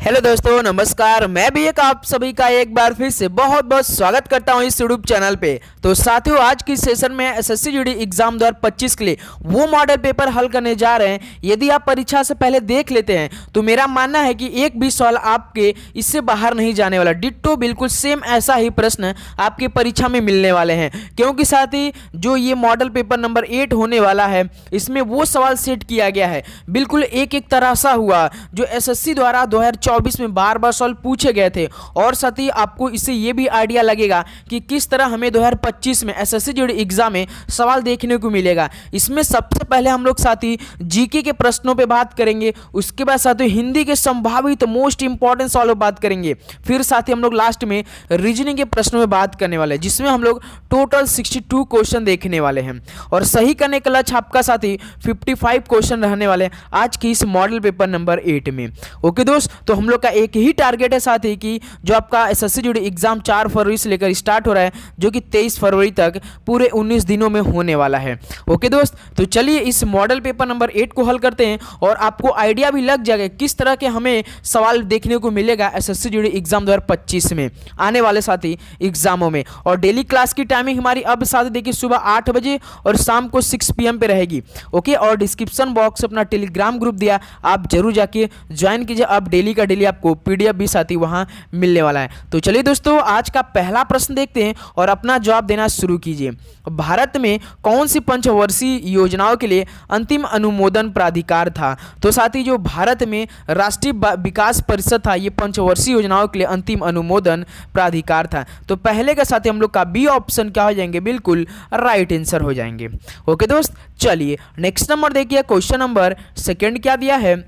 Hello दोस्तों, नमस्कार। मैं भी आप सभी का एक बार फिर से बहुत बहुत स्वागत करता हूं इस यूट्यूब चैनल पे। तो साथियों, आज की सेशन में एसएससी जीडी एग्जाम 2025 के लिए वो मॉडल पेपर हल करने जा रहे हैं। यदि आप परीक्षा से पहले देख लेते हैं तो मेरा मानना है कि एक भी सवाल आपके इससे बाहर नहीं जाने वाला। डिट्टो बिल्कुल सेम ऐसा ही प्रश्न आपकी परीक्षा में मिलने वाले हैं, क्योंकि साथ ही जो ये मॉडल पेपर नंबर 8 होने वाला है इसमें वो सवाल सेट किया गया है बिल्कुल एक एक तरह सा हुआ जो एसएससी द्वारा 2024 में बार बार सवाल पूछे गए थे। और साथ ही आपको इससे ये भी आइडिया लगेगा कि किस तरह हमें 2025 में एसएससी जीडी एग्जाम में सवाल देखने को मिलेगा। इसमें सबसे पहले हम लोग साथ ही जीके के प्रश्नों पे बात करेंगे, उसके बाद साथ ही हिंदी के संभावित मोस्ट इंपॉर्टेंट सवालों पर बात करेंगे, फिर साथ ही हम लोग लास्ट में रीजनिंग के प्रश्नों में बात करने वाले हैं, जिसमें हम लोग टोटल 62 क्वेश्चन देखने वाले हैं और सही करने का लक्ष्य आपका साथ ही 55 क्वेश्चन रहने वाले हैं आज की इस मॉडल पेपर नंबर 8 में। ओके दोस्त, तो हम लोग का एक ही टारगेट है साथ ही कि जो आपका एसएससी जीडी एग्जाम 4 फरवरी से लेकर स्टार्ट हो रहा है, जो कि 23 फरवरी तक पूरे 19 दिनों में होने वाला है। ओके दोस्त, तो चलिए इस मॉडल पेपर नंबर 8 को हल करते हैं और आपको आइडिया भी लग जाएगा किस तरह के हमें सवाल देखने को मिलेगा एसएससी जीडी एग्जाम 2025 में आने वाले साथी एग्जामों में। और डेली क्लास की टाइमिंग हमारी अब साथ देखिए सुबह 8 बजे और शाम को 6 PM पे रहेगी। ओके, और डिस्क्रिप्शन बॉक्स अपना टेलीग्राम ग्रुप दिया, आप जरूर जाके ज्वाइन कीजिए। अब डेली का डेली आपको पीडीएफ भी साथी वहां मिलने वाला है। तो चलिए दोस्तों, आज का पहला प्रश्न देखते हैं और अपना जवाब देना शुरू कीजिए। भारत में कौन सी पंचवर्षीय योजनाओं के लिए अंतिम अनुमोदन प्राधिकार था? तो साथी जो भारत में राष्ट्रीय विकास परिषद था, ये पंचवर्षीय योजनाओं के लिए अंतिम अनुमोदन प्राधिकार था। तो पहले के साथ हम लोग का बी ऑप्शन क्या हो जाएंगे, बिल्कुल राइट आंसर हो जाएंगे। ओके दोस्त, चलिए नेक्स्ट नंबर देखिए, क्वेश्चन नंबर 2 क्या दिया है।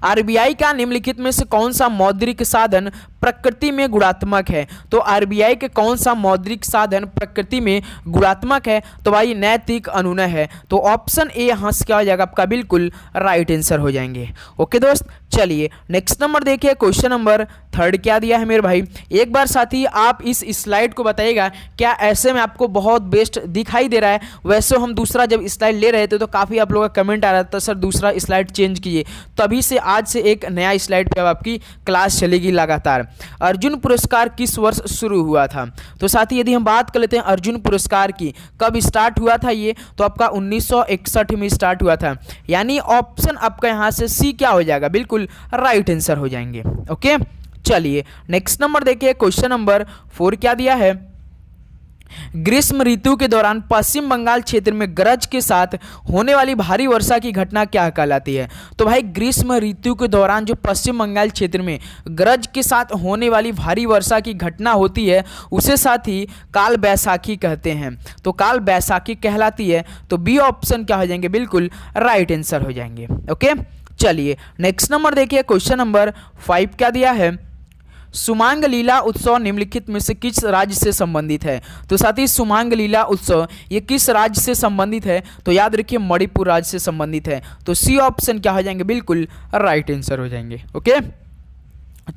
आरबीआई का निम्नलिखित में से कौन सा मौद्रिक साधन प्रकृति में गुणात्मक है? तो आरबीआई के कौन सा मौद्रिक साधन प्रकृति में गुणात्मक है? तो भाई नैतिक अनुनय है। तो ऑप्शन ए यहाँ से क्या हो जाएगा आपका, बिल्कुल राइट आंसर हो जाएंगे। ओके दोस्त, चलिए नेक्स्ट नंबर देखिए, क्वेश्चन नंबर 3 क्या दिया है मेरे भाई। एक बार साथी आप इस स्लाइड को बताइएगा, क्या ऐसे में आपको बहुत बेस्ट दिखाई दे रहा है? वैसे हम दूसरा जब स्लाइड ले रहे थे तो काफ़ी आप लोगों का कमेंट आ रहा था, सर दूसरा स्लाइड चेंज कीजिए। तभी से आज से एक नया स्लाइड पे अब आपकी क्लास चलेगी लगातार। अर्जुन पुरस्कार किस वर्ष शुरू हुआ था? तो साथी यदि हम बात कर लेते हैं अर्जुन पुरस्कार की, कब स्टार्ट हुआ था ये, तो आपका 1961 में स्टार्ट हुआ था। यानी ऑप्शन आपका यहाँ से सी क्या हो जाएगा, बिल्कुल राइट आंसर हो जाएंगे। ओके, चलिए नेक्स्ट नंबर देखिए, क्वेश्चन नंबर 4 क्या दिया है। ग्रीष्म ऋतु के दौरान पश्चिम बंगाल क्षेत्र में गरज के साथ होने वाली भारी वर्षा की घटना क्या कहलाती है? तो भाई ग्रीष्म ऋतु के दौरान जो पश्चिम बंगाल क्षेत्र में गरज के साथ होने वाली भारी वर्षा की घटना होती है उसे साथ ही काल बैसाखी कहते हैं। तो काल बैसाखी कहलाती है। तो बी ऑप्शन क्या हो जाएंगे, बिल्कुल राइट आंसर हो जाएंगे। ओके, चलिए नेक्स्ट नंबर देखिए, क्वेश्चन नंबर 5 क्या दिया है। सुमांग लीला उत्सव निम्नलिखित में से किस राज्य से संबंधित है? तो साथ ही सुमांग लीला उत्सव ये किस राज्य से संबंधित है? तो याद रखिए मणिपुर राज्य से संबंधित है। तो सी ऑप्शन क्या हो जाएंगे, बिल्कुल राइट आंसर हो जाएंगे। ओके,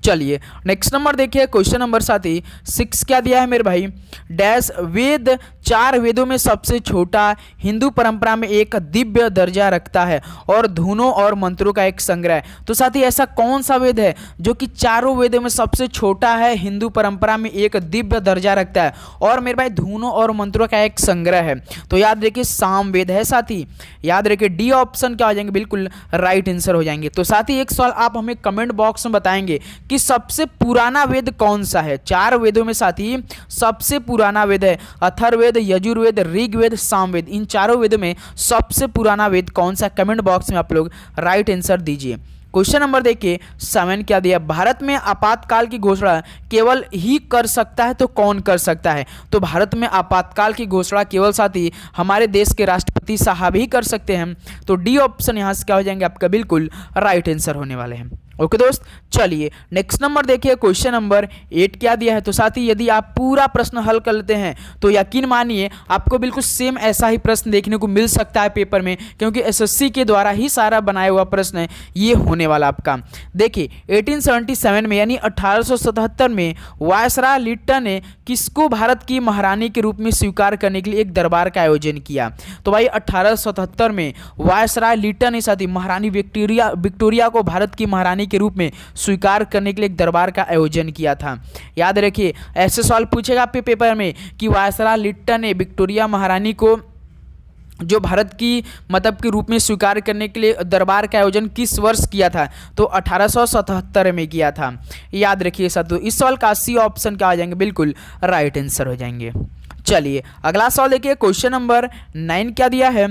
चलिए नेक्स्ट नंबर देखिए, क्वेश्चन नंबर 6 क्या दिया है मेरे भाई। डैश वेद 4 वेदों में सबसे छोटा, हिंदू परंपरा में एक दिव्य दर्जा रखता है और धुनों और मंत्रों का एक संग्रह है। तो साथी ऐसा कौन सा वेद है जो कि चारों वेदों में सबसे छोटा है, हिंदू परंपरा में एक दिव्य दर्जा रखता है और मेरे भाई धुनों और मंत्रों का एक संग्रह है? तो याद रखिए साम वेद है साथी। याद रखिए डी ऑप्शन क्या हो जाएंगे, बिल्कुल राइट आंसर हो जाएंगे। तो साथी एक सवाल आप हमें कमेंट बॉक्स में बताएंगे कि सबसे पुराना वेद कौन सा है? 4 वेदों में साथी सबसे पुराना वेद है अथर्ववेद, यजुर्वेद, ऋग्वेद, सामवेद। इन चारों वेदों में सबसे पुराना वेद कौन सा? कमेंट बॉक्स में आप लोग राइट आंसर दीजिए। क्वेश्चन नंबर देखिए 7 क्या दिया। भारत में आपातकाल की घोषणा केवल ही कर सकता है तो कौन कर सकता है? तो भारत में आपातकाल की घोषणा केवल साथी हमारे देश के राष्ट्रपति साहब ही कर सकते हैं। तो डी ऑप्शन यहाँ से क्या हो जाएंगे आपका, बिल्कुल राइट आंसर होने वाले हैं। ओके दोस्त, चलिए नेक्स्ट नंबर देखिए, क्वेश्चन नंबर 8 क्या दिया है। तो साथी यदि आप पूरा प्रश्न हल कर लेते हैं तो यकीन मानिए आपको बिल्कुल सेम ऐसा ही प्रश्न देखने को मिल सकता है पेपर में, क्योंकि एसएससी के द्वारा ही सारा बनाया हुआ प्रश्न है ये होने वाला आपका। देखिए 1877 में यानी 1877 में वायसराय लिट्टन ने किसको भारत की महारानी के रूप में स्वीकार करने के लिए एक दरबार का आयोजन किया। तो भाई 1877 में वायसराय लिट्टन ने साथ ही महारानी विक्टोरिया को भारत की महारानी के रूप में स्वीकार करने के लिए एक दरबार का आयोजन किया था। याद रखिए, ऐसे सवाल पूछेगा आपके पेपर में कि वायसराय लिट्टन ने विक्टोरिया महारानी को जो भारत की मतलब के रूप में स्वीकार करने के लिए दरबार का आयोजन किस वर्ष किया था, तो 1877 में किया था। याद रखिए साथियों, इस सवाल का सी ऑप्शन क्या हो जाएंगे, बिल्कुल राइट आंसर हो जाएंगे। चलिए अगला सवाल देखिए, क्वेश्चन नंबर 9 क्या दिया है,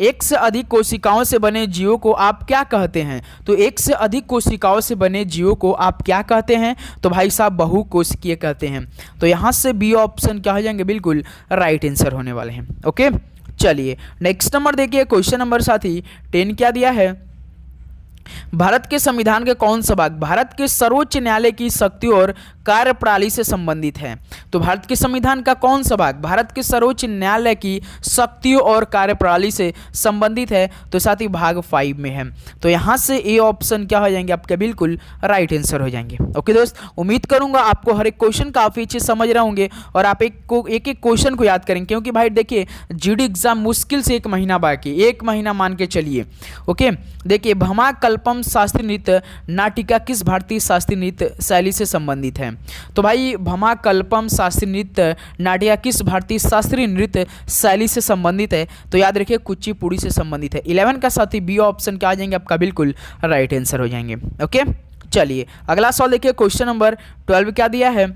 एक से अधिक कोशिकाओं से बने जीवों को आप क्या कहते हैं। तो एक से अधिक कोशिकाओं से बने जीवों को आप क्या कहते हैं, तो भाई साहब बहुकोशिकीय कहते हैं। तो यहाँ से बी ऑप्शन क्या हो जाएंगे, बिल्कुल राइट आंसर होने वाले हैं। ओके, चलिए नेक्स्ट नंबर देखिए, क्वेश्चन नंबर साथी 10 क्या दिया है, भारत के संविधान के कौन सा भाग भारत के सर्वोच्च न्यायालय की शक्तियों और कार्यप्रणाली से संबंधित है। तो भारत के संविधान का कौन सा भाग भारत के सर्वोच्च न्यायालय की शक्तियों और कार्यप्रणाली से संबंधित है, तो साथ ही भाग 5 में है। तो यहाँ से ए ऑप्शन क्या हो जाएंगे आपके, बिल्कुल राइट आंसर हो जाएंगे। ओके दोस्त, उम्मीद करूंगा आपको हर एक क्वेश्चन काफी अच्छे समझ रहे होंगे और आप एक क्वेश्चन को याद करेंगे, क्योंकि भाई देखिए जीडी एग्जाम मुश्किल से 1 महीना बाकी, 1 महीना मान के चलिए। ओके, देखिए भमा कल्पम शास्त्रीय नृत्य नाटिका किस भारतीय शास्त्रीय नृत्य शैली से संबंधित है। तो भाई भमा कल्पम शास्त्रीय नृत्य नाटिका किस भारतीय शास्त्रीय नृत्य शैली से संबंधित है, तो याद रखिए कुचिपुड़ी से संबंधित है। 11 का साथी बी ऑप्शन क्या आ जाएंगे आपका, बिल्कुल राइट आंसर हो जाएंगे। ओके, चलिए अगला सवाल देखिए, क्वेश्चन नंबर 12 क्या दिया है,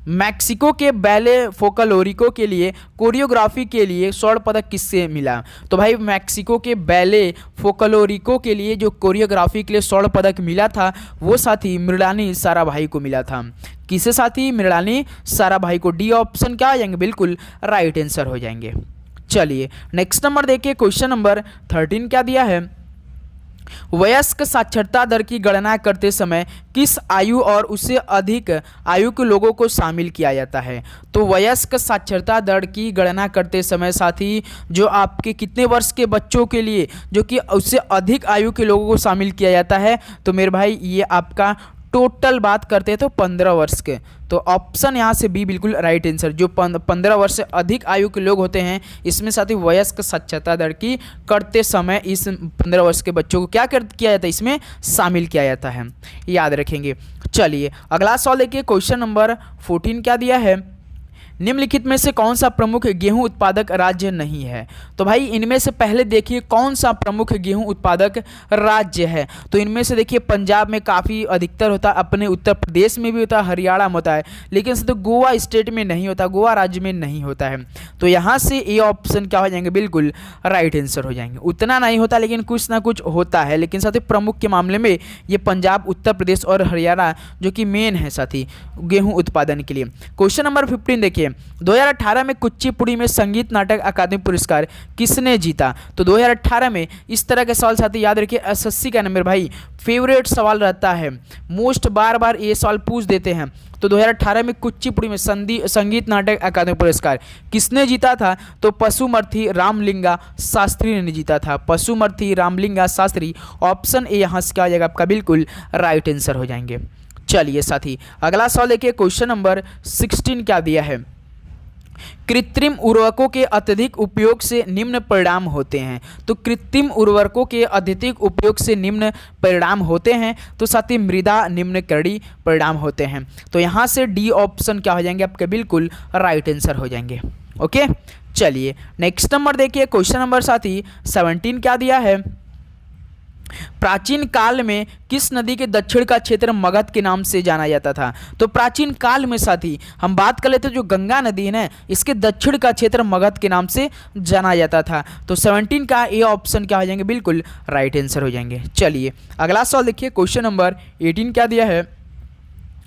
मैक्सिको के बैले फोकलोरिको के लिए कोरियोग्राफी के लिए स्वर्ण पदक किससे मिला। तो भाई मैक्सिको के बैले फोकलोरिको के लिए जो कोरियोग्राफी के लिए स्वर्ण पदक मिला था वो साथी मृणालिनी साराभाई को मिला था। किसे साथी, मृणालिनी साराभाई को। डी ऑप्शन क्या आ जाएंगे, बिल्कुल राइट आंसर हो जाएंगे। चलिए नेक्स्ट नंबर देखिए, क्वेश्चन नंबर 13 क्या दिया है, वयस्क साक्षरता दर की गणना करते समय किस आयु और उससे अधिक आयु के लोगों को शामिल किया जाता है। तो वयस्क साक्षरता दर की गणना करते समय साथी जो आपके कितने वर्ष के बच्चों के लिए जो कि उससे अधिक आयु के लोगों को शामिल किया जाता है, तो मेरे भाई ये आपका टोटल बात करते हैं तो 15 वर्ष के। तो ऑप्शन यहाँ से बी बिल्कुल राइट आंसर, जो 15 वर्ष से अधिक आयु के लोग होते हैं इसमें साथ ही वयस्क साक्षरता दर की करते समय इस 15 वर्ष के बच्चों को क्या किया जाता है, इसमें शामिल किया जाता है, याद रखेंगे। चलिए अगला सवाल देखिए, क्वेश्चन नंबर 14 क्या दिया है, निम्नलिखित में से कौन सा प्रमुख गेहूं उत्पादक राज्य नहीं है। तो भाई इनमें से पहले देखिए कौन सा प्रमुख गेहूं उत्पादक राज्य है। तो इनमें से देखिए पंजाब में काफ़ी अधिकतर होता है, अपने उत्तर प्रदेश में भी होता है, हरियाणा में होता है, लेकिन तो गोवा स्टेट में नहीं होता, गोवा राज्य में नहीं होता है। तो यहाँ से ए ऑप्शन क्या हो जाएंगे, बिल्कुल राइट आंसर हो जाएंगे। उतना नहीं होता लेकिन कुछ ना कुछ होता है, लेकिन साथ ही प्रमुख के मामले में ये पंजाब, उत्तर प्रदेश और हरियाणा जो कि मेन है साथी गेहूं उत्पादन के लिए। क्वेश्चन नंबर 15 देखिए, 2018 में कुचिपुड़ी में संगीत नाटक अकादमी पुरस्कार किसने जीता। तो 2018 में इस तरह के सवाल साथी याद रखिए, एसएससी का नंबर भाई फेवरेट सवाल रहता है, मोस्ट बार बार ये सवाल पूछ देते हैं। तो 2018 में कुचिपुड़ी में संगीत नाटक अकादमी पुरस्कार किसने जीता था। तो पशुमर्थी रामलिंगा शास्त्री ने जीता था, पशुमर्थी रामलिंगा शास्त्री। ऑप्शन ए यहाँ से क्या आ जाएगा आपका, बिल्कुल राइट आंसर हो जाएंगे। चलिए साथी अगला सवाल देखिए, क्वेश्चन नंबर 16 क्या दिया है, कृत्रिम उर्वरकों के अत्यधिक उपयोग से निम्न परिणाम होते हैं। तो कृत्रिम उर्वरकों के अत्यधिक उपयोग से निम्न परिणाम होते हैं, तो साथ ही मृदा निम्नकरणीय परिणाम होते हैं। तो यहाँ से डी ऑप्शन क्या हो जाएंगे आपके, बिल्कुल राइट आंसर हो जाएंगे। ओके, चलिए नेक्स्ट नंबर देखिए, क्वेश्चन नंबर साथी 17 क्या दिया है, प्राचीन काल में किस नदी के दक्षिण का क्षेत्र मगध के नाम से जाना जाता था। तो प्राचीन काल में साथी हम बात कर लेते जो गंगा नदी है ना, इसके दक्षिण का क्षेत्र मगध के नाम से जाना जाता था। तो 17 का ए ऑप्शन क्या हो जाएंगे, बिल्कुल राइट आंसर हो जाएंगे। चलिए अगला सवाल देखिए, क्वेश्चन नंबर 18 क्या दिया है,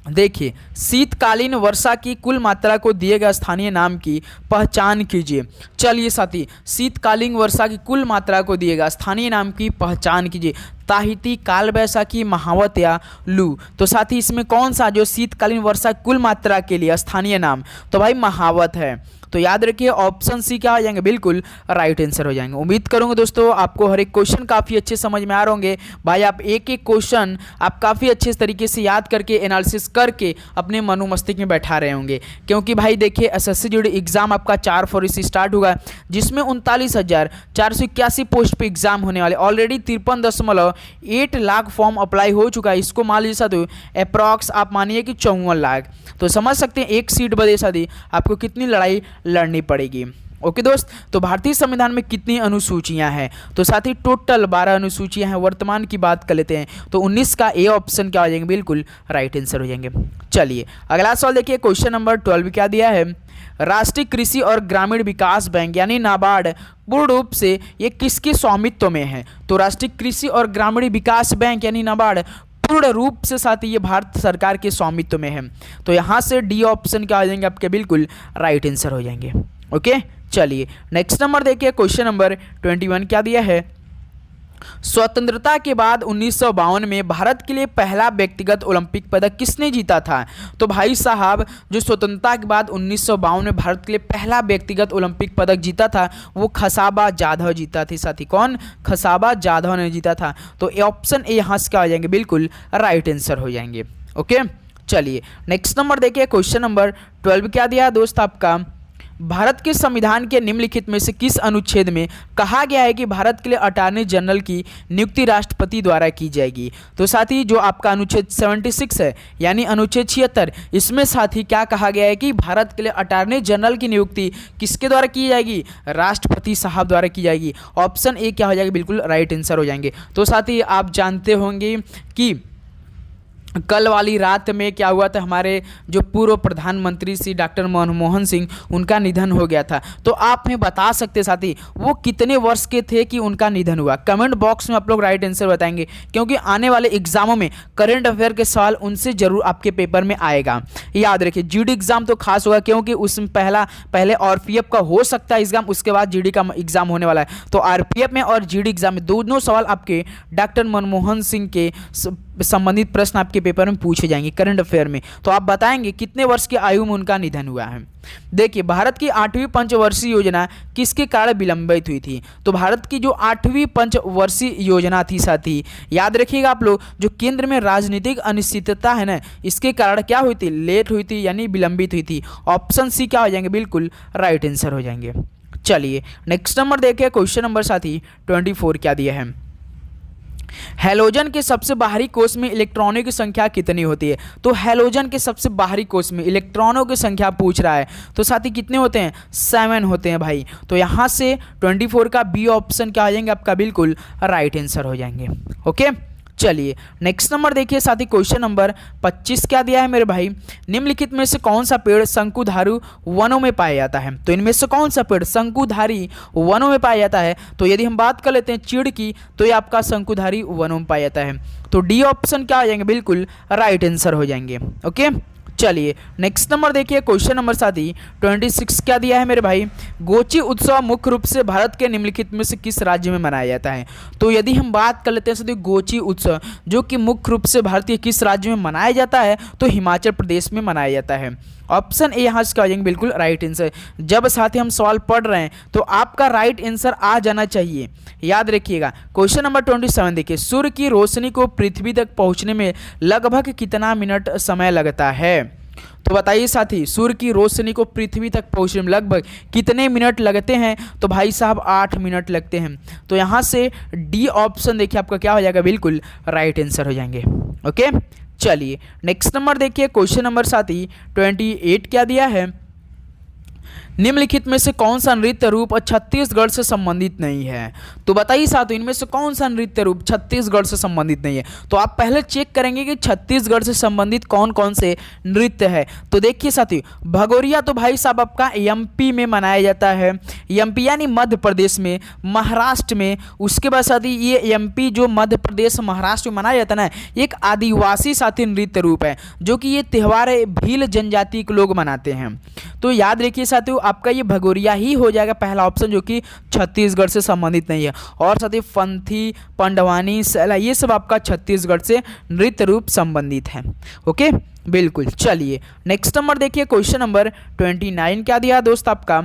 देखिए शीतकालीन वर्षा की कुल मात्रा को दिए गए स्थानीय नाम की पहचान कीजिए। चलिए साथी शीतकालीन वर्षा की कुल मात्रा को दिए गए स्थानीय नाम की पहचान कीजिए। ताहिती, काल वैशाखी, महावत या लू। तो साथी इसमें कौन सा जो शीतकालीन वर्षा कुल मात्रा के लिए स्थानीय नाम, तो भाई महावत है। तो याद रखिए ऑप्शन सी क्या हो जाएंगे, बिल्कुल राइट आंसर हो जाएंगे। उम्मीद करूंगा दोस्तों आपको हर एक क्वेश्चन काफ़ी अच्छे समझ में आ रहे होंगे। भाई आप एक एक क्वेश्चन आप काफ़ी अच्छे तरीके से याद करके एनालिसिस करके अपने मनो मस्तिष्क में बैठा रहे होंगे, क्योंकि भाई देखिए एसएससी जीडी एग्जाम आपका 4 फरवरी से स्टार्ट होगा, जिसमें 39,481 पोस्ट पे एग्जाम होने वाले। ऑलरेडी 53.8 लाख फॉर्म अप्लाई हो चुका है। इसको मान लीजिए साथियों अप्रॉक्स आप मानिए कि 54 लाख, तो समझ सकते हैं एक सीट बदे साथी आपको कितनी लड़ाई लड़नी पड़ेगी। ओके दोस्त, तो भारतीय संविधान में कितनी अनुसूचियां हैं, तो साथ ही टोटल 12 अनुसूचियां हैं। वर्तमान की बात कर लेते हैं तो 19 का ए ऑप्शन क्या हो जाएंगे, बिल्कुल राइट आंसर हो जाएंगे। चलिए अगला सवाल देखिए, क्वेश्चन नंबर 12 क्या दिया है, राष्ट्रीय कृषि और ग्रामीण विकास बैंक यानी नाबार्ड पूर्ण रूप से ये किसके स्वामित्व में है, तो राष्ट्रीय कृषि और ग्रामीण विकास बैंक यानी नाबार्ड पूर्ण रूप से साथ ही ये भारत सरकार के स्वामित्व में है। तो यहाँ से डी ऑप्शन क्या हो जाएंगे आपके, बिल्कुल राइट आंसर हो जाएंगे। ओके चलिए नेक्स्ट नंबर देखिए, क्वेश्चन नंबर 21 क्या दिया है, स्वतंत्रता के बाद 1952 में भारत के लिए पहला व्यक्तिगत ओलंपिक पदक किसने जीता था, तो भाई साहब जो स्वतंत्रता के बाद 1952 में भारत के लिए पहला व्यक्तिगत ओलंपिक पदक जीता था वो खसाबा जाधव जीता थी। साथी कौन, खसाबा जाधव ने जीता था। तो ऑप्शन ए यहाँ से क्या हो जाएंगे, बिल्कुल राइट आंसर हो जाएंगे। ओके चलिए नेक्स्ट नंबर देखिए, क्वेश्चन नंबर 12 क्या दिया है दोस्त आपका, भारत के संविधान के निम्नलिखित में से किस अनुच्छेद में कहा गया है कि भारत के लिए अटॉर्नी जनरल की नियुक्ति राष्ट्रपति द्वारा की जाएगी, तो साथ ही जो आपका अनुच्छेद 76 है यानी अनुच्छेद 76, इसमें साथ ही क्या कहा गया है कि भारत के लिए अटॉर्नी जनरल की नियुक्ति किसके द्वारा की जाएगी, राष्ट्रपति साहब द्वारा की जाएगी। ऑप्शन ए क्या हो जाएगा, बिल्कुल राइट आंसर हो जाएंगे। तो साथ ही आप जानते होंगे कि कल वाली रात में क्या हुआ था, हमारे जो पूर्व प्रधानमंत्री श्री डॉक्टर मनमोहन सिंह उनका निधन हो गया था। तो आप हमें बता सकते साथी वो कितने वर्ष के थे कि उनका निधन हुआ, कमेंट बॉक्स में आप लोग राइट आंसर बताएंगे, क्योंकि आने वाले एग्जामों में करंट अफेयर के सवाल उनसे जरूर आपके पेपर में आएगा। याद रखिए जीडी एग्जाम तो खास होगा, क्योंकि उसमें पहले आरपीएफ का हो सकता है एग्जाम, उसके बाद जीडी का एग्जाम होने वाला है। तो आरपीएफ में और जीडी एग्जाम में दोनों सवाल आपके डॉक्टर मनमोहन सिंह के संबंधित प्रश्न आपके पेपर में पूछे जाएंगे करंट अफेयर में। तो आप बताएंगे कितने वर्ष की आयु में उनका निधन हुआ है। देखिए भारत की 8वीं पंचवर्षीय योजना किसके कारण विलंबित हुई थी, तो भारत की जो 8वीं पंचवर्षीय योजना थी साथी याद रखिएगा आप लोग, जो केंद्र में राजनीतिक अनिश्चितता है ना, इसके कारण क्या हुई थी, लेट हुई थी यानी विलंबित हुई थी। ऑप्शन सी क्या हो जाएंगे, बिल्कुल राइट आंसर हो जाएंगे। चलिए नेक्स्ट नंबर देखिए, क्वेश्चन नंबर साथी 24 क्या दिया है, हैलोजन के सबसे बाहरी कोश में इलेक्ट्रॉनों की संख्या कितनी होती है, तो हैलोजन के सबसे बाहरी कोश में इलेक्ट्रॉनों की संख्या पूछ रहा है, तो साथी कितने होते हैं, 7 होते हैं भाई। तो यहाँ से 24 का बी ऑप्शन क्या हो जाएंगे आपका, बिल्कुल राइट आंसर हो जाएंगे। ओके चलिए नेक्स्ट नंबर देखिए साथी, क्वेश्चन नंबर 25 क्या दिया है मेरे भाई, निम्नलिखित में से कौन सा पेड़ शंकुधारी वनों में पाया जाता है, तो इनमें से कौन सा पेड़ शंकुधारी वनों में पाया जाता है, तो यदि हम बात कर लेते हैं चीड़ की, तो ये आपका शंकुधारी वनों में पाया जाता है। तो डी ऑप्शन क्या हो जाएंगे, बिल्कुल राइट आंसर हो जाएंगे। ओके चलिए नेक्स्ट नंबर देखिए, क्वेश्चन नंबर साथी 26 क्या दिया है मेरे भाई, गोची उत्सव मुख्य रूप से भारत के निम्नलिखित में से किस राज्य में मनाया जाता है, तो यदि हम बात कर लेते हैं साथी गोची उत्सव जो कि मुख्य रूप से भारत के किस राज्य में मनाया जाता है, तो हिमाचल प्रदेश में मनाया जाता है। ऑप्शन ए यहाँ से जाएंगे, बिल्कुल राइट आंसर। जब साथी हम सवाल पढ़ रहे हैं तो आपका राइट आंसर आ जाना चाहिए, याद रखिएगा। क्वेश्चन नंबर 27 देखिए, सूर्य की रोशनी को पृथ्वी तक पहुंचने में लगभग कितना मिनट समय लगता है, तो बताइए साथी सूर्य की रोशनी को पृथ्वी तक पहुंचने में लगभग कितने मिनट लगते हैं, तो भाई साहब 8 मिनट लगते हैं। तो यहाँ से डी ऑप्शन देखिए आपका क्या हो जाएगा, बिल्कुल राइट आंसर हो जाएंगे। ओके चलिए नेक्स्ट नंबर देखिए, क्वेश्चन नंबर साथी 28 क्या दिया है, निम्नलिखित में से कौन सा नृत्य रूप छत्तीसगढ़ से संबंधित नहीं है, तो बताइए साथियों इनमें से कौन सा नृत्य रूप छत्तीसगढ़ से संबंधित नहीं है। तो आप पहले चेक करेंगे कि छत्तीसगढ़ से संबंधित कौन कौन से नृत्य है। तो देखिए साथियों भगोरिया तो भाई साहब आपका एमपी में मनाया जाता है, एमपी यानी मध्य प्रदेश में, महाराष्ट्र में। उसके बाद साथी ये एमपी जो मध्य प्रदेश महाराष्ट्र में मनाया जाता है ना, एक आदिवासी साथी नृत्य रूप है जो कि ये त्यौहार भील जनजाति के लोग मनाते हैं। तो याद रखिए साथियों आपका ये भगोरिया ही हो जाएगा पहला ऑप्शन, जो कि छत्तीसगढ़ से संबंधित नहीं है। और साथ ही फंथी, पंडवानी, सैला ये सब आपका छत्तीसगढ़ से नृत्य रूप संबंधित है। ओके बिल्कुल। चलिए नेक्स्ट नंबर देखिए, क्वेश्चन नंबर 29 क्या दिया दोस्त आपका,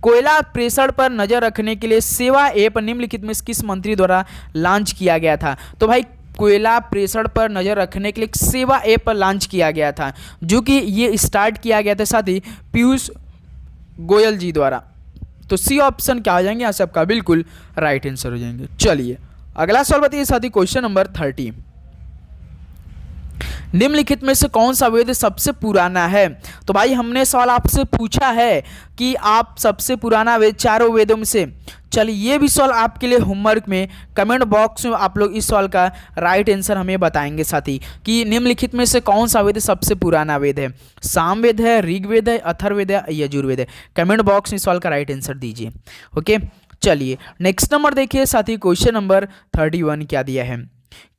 कोयला प्रेशर पर नजर रखने के लिए सेवा ऐप निम्नलिखित में किस मंत्री द्वारा लॉन्च किया गया था। तो भाई कोयला प्रेशर पर नजर रखने के लिए सेवा ऐप लॉन्च किया गया था, जो कि ये स्टार्ट किया गया था साथ ही पीयूष गोयल जी द्वारा। तो सी ऑप्शन क्या हो जाएंगे यहाँ से आपका बिल्कुल राइट आंसर हो जाएंगे। चलिए अगला सवाल बताइए साथी, क्वेश्चन नंबर 30, निम्नलिखित में से कौन सा वेद सबसे पुराना है। तो भाई हमने सवाल आपसे पूछा है कि आप सबसे पुराना वेद चारों वेदों में से, चलिए ये भी सवाल आपके लिए होमवर्क में कमेंट बॉक्स में आप लोग इस सवाल का राइट आंसर हमें बताएंगे साथी कि निम्नलिखित में से कौन सा वेद सबसे पुराना वेद है। सामवेद है, ऋग्वेद है, अथर्ववेद है, यजुर्वेद है। कमेंट बॉक्स में इस सवाल का राइट आंसर दीजिए। ओके चलिए नेक्स्ट नंबर देखिए साथी, क्वेश्चन नंबर 31 क्या दिया है,